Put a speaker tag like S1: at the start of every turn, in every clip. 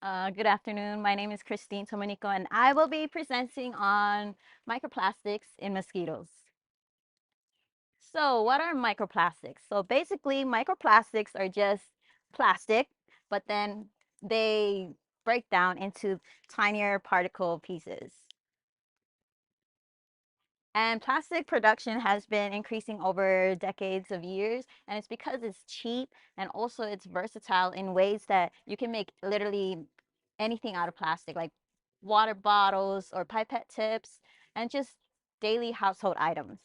S1: Good afternoon. My name is Christine Tominiko, and I will be presenting on microplastics in mosquitoes. So, what are microplastics? So, basically, microplastics are just plastic, but then they break down into tinier particle pieces. And plastic production has been increasing over decades of years, and it's because it's cheap and also it's versatile in ways that you can make literally anything out of plastic, like water bottles or pipette tips, and just daily household items.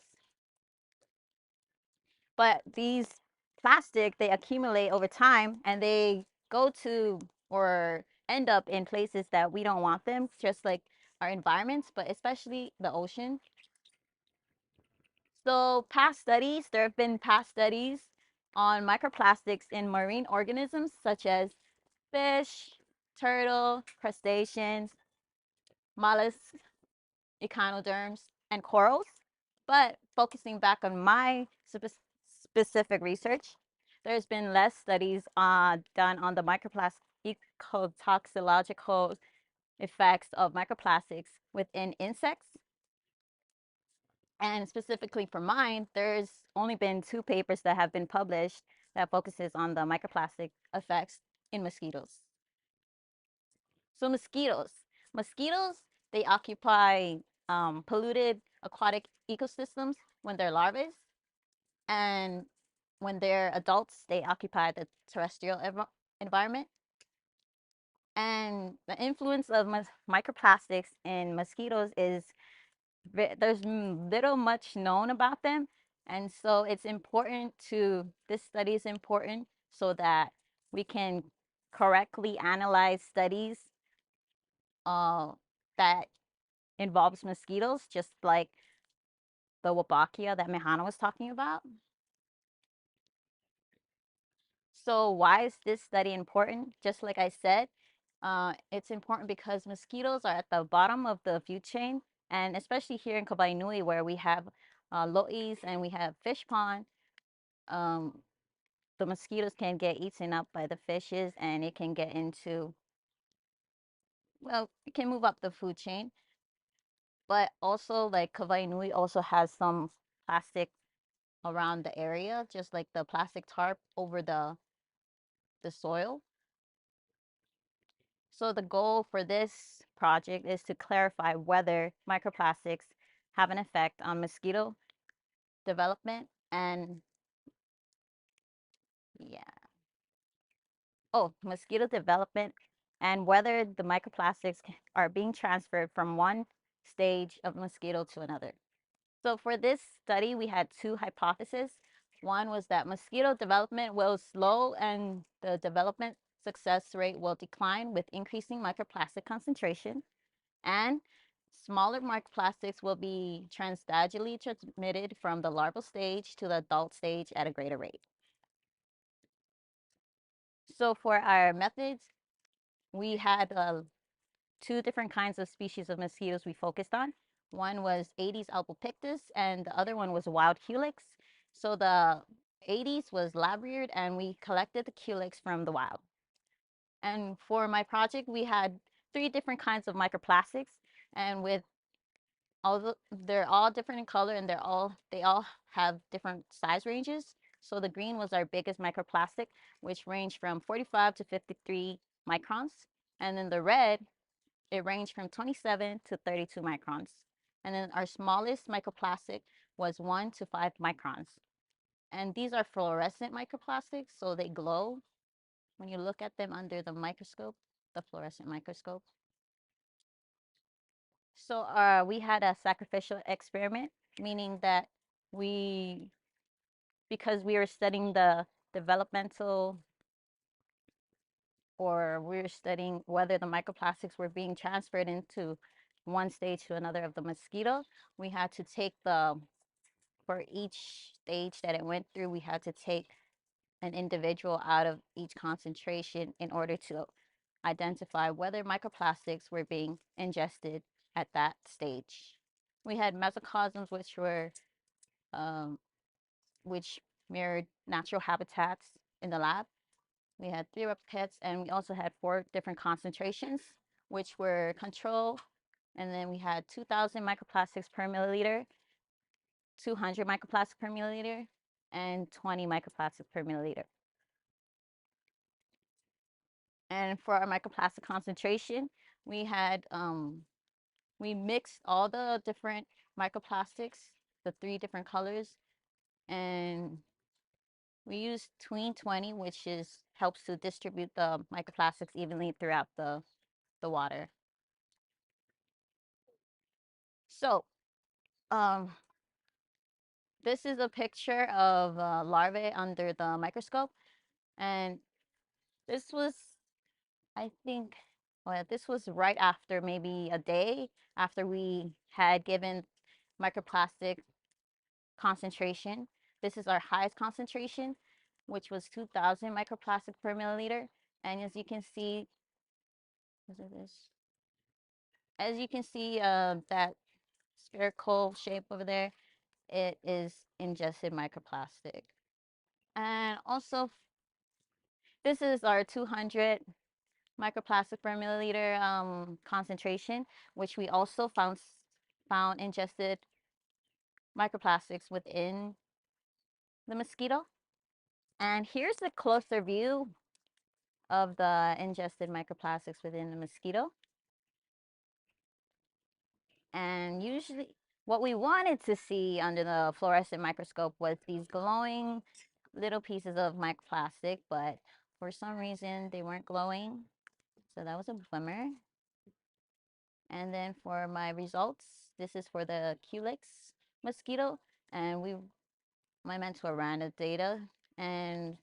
S1: But these plastic, they accumulate over time and they go to or end up in places that we don't want them, just like our environments, but especially the ocean. So there have been past studies on microplastics in marine organisms such as fish, turtle, crustaceans, mollusks, echinoderms, and corals. But focusing back on my specific research, there's been less studies done on the microplastic ecotoxicological effects of microplastics within insects. And specifically for mine, there's only been 2 papers that have been published that focuses on the microplastic effects in mosquitoes. So mosquitoes, they occupy polluted aquatic ecosystems when they're larvae, and when they're adults, they occupy the terrestrial environment. And the influence of microplastics in mosquitoes is there's little much known about them, and so this study is important so that we can correctly analyze studies uh, that involves mosquitoes, just like the Wolbachia that Mehana was talking about. So why is this study important? Just like I said, it's important because mosquitoes are at the bottom of the food chain, and especially here in Kabainui, where we have lo'is and we have fish pond, um, the mosquitoes can get eaten up by the fishes, and it can get into, well, it can move up the food chain. But also, like Kabainui also has some plastic around the area, just like the plastic tarp over the soil. So the goal for this project is to clarify whether microplastics have an effect on mosquito development and, yeah, mosquito development, and whether the microplastics are being transferred from one stage of mosquito to another. So for this study, we had 2 hypotheses. One was that mosquito development will slow and the development success rate will decline with increasing microplastic concentration. And smaller microplastics will be transvaginally transmitted from the larval stage to the adult stage at a greater rate. So for our methods, we had 2 different kinds of species of mosquitoes we focused on. One was Aedes albopictus, and the other one was wild Culex. So the Aedes was lab reared, and we collected the Culex from the wild. And for my project, we had 3 different kinds of microplastics, and with although they're all different in color and they all have different size ranges. So the green was our biggest microplastic, which ranged from 45 to 53 microns. And then the red, it ranged from 27 to 32 microns. And then our smallest microplastic was 1 to 5 microns. And these are fluorescent microplastics, so they glow when you look at them under the microscope, the fluorescent microscope. So we had a sacrificial experiment, meaning that we, because we were studying the developmental, or we were studying whether the microplastics were being transferred into one stage to another of the mosquito, we had to take for each stage that it went through, we had to take an individual out of each concentration in order to identify whether microplastics were being ingested at that stage. We had mesocosms, um, which mirrored natural habitats in the lab, We had 3 replicates, and we also had 4 different concentrations, which were control. And then we had 2,000 microplastics per milliliter, 200 microplastics per milliliter, and 20 microplastics per milliliter. And for our microplastic concentration, we had we mixed all the different microplastics, the 3 different colors, and we used tween 20, which helps to distribute the microplastics evenly throughout the water. So, this is a picture of larvae under the microscope, and this was, I think, well, this was right after maybe a day after we had given microplastic concentration. This is our highest concentration, which was 2,000 microplastic per milliliter. And as you can see, as you can see, that spherical shape over there, it is ingested microplastic. And also, this is our 200 microplastic per milliliter concentration, which we also found ingested microplastics within the mosquito. And here's a closer view of the ingested microplastics within the mosquito. And usually what we wanted to see under the fluorescent microscope was these glowing little pieces of microplastic, but for some reason they weren't glowing. So that was a bummer. And then for my results, this is for the Culex mosquito. And my mentor ran the data and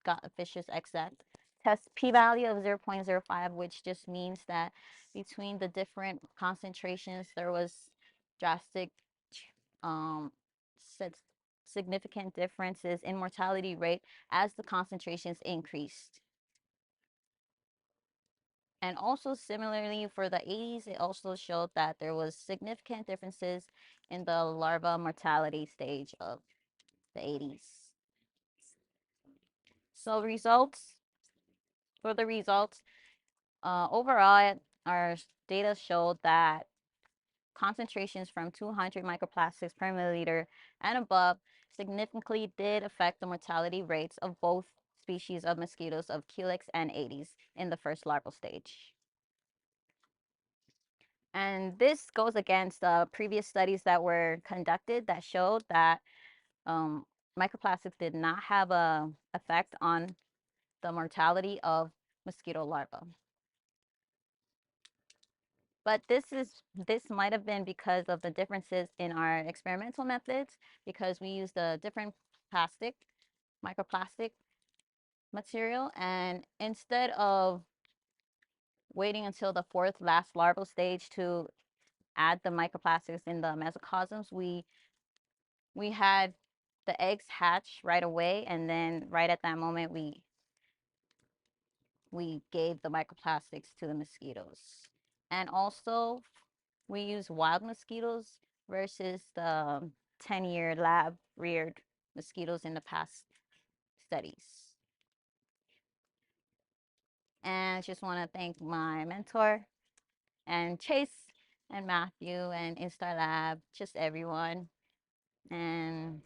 S1: got a vicious exact test p-value of 0.05, which just means that between the different concentrations, there was drastic, um, significant differences in mortality rate as the concentrations increased. And also similarly for the Aedes, it also showed that there was significant differences in the larva mortality stage of the Aedes. So for the results, overall, our data showed that concentrations from 200 microplastics per milliliter and above significantly did affect the mortality rates of both species of mosquitoes of Culex and Aedes in the first larval stage. And this goes against previous studies that were conducted that showed that microplastics did not have an effect on the mortality of mosquito larvae. But this might have been because of the differences in our experimental methods, because we used a different microplastic material, and instead of waiting until the 4th last larval stage to add the microplastics in the mesocosms, we had the eggs hatch right away, and then right at that moment we gave the microplastics to the mosquitoes. And also we use wild mosquitoes versus the 10-year lab reared mosquitoes in the past studies. And I just want to thank my mentor and Chase and Matthew and InstaLab, just everyone. And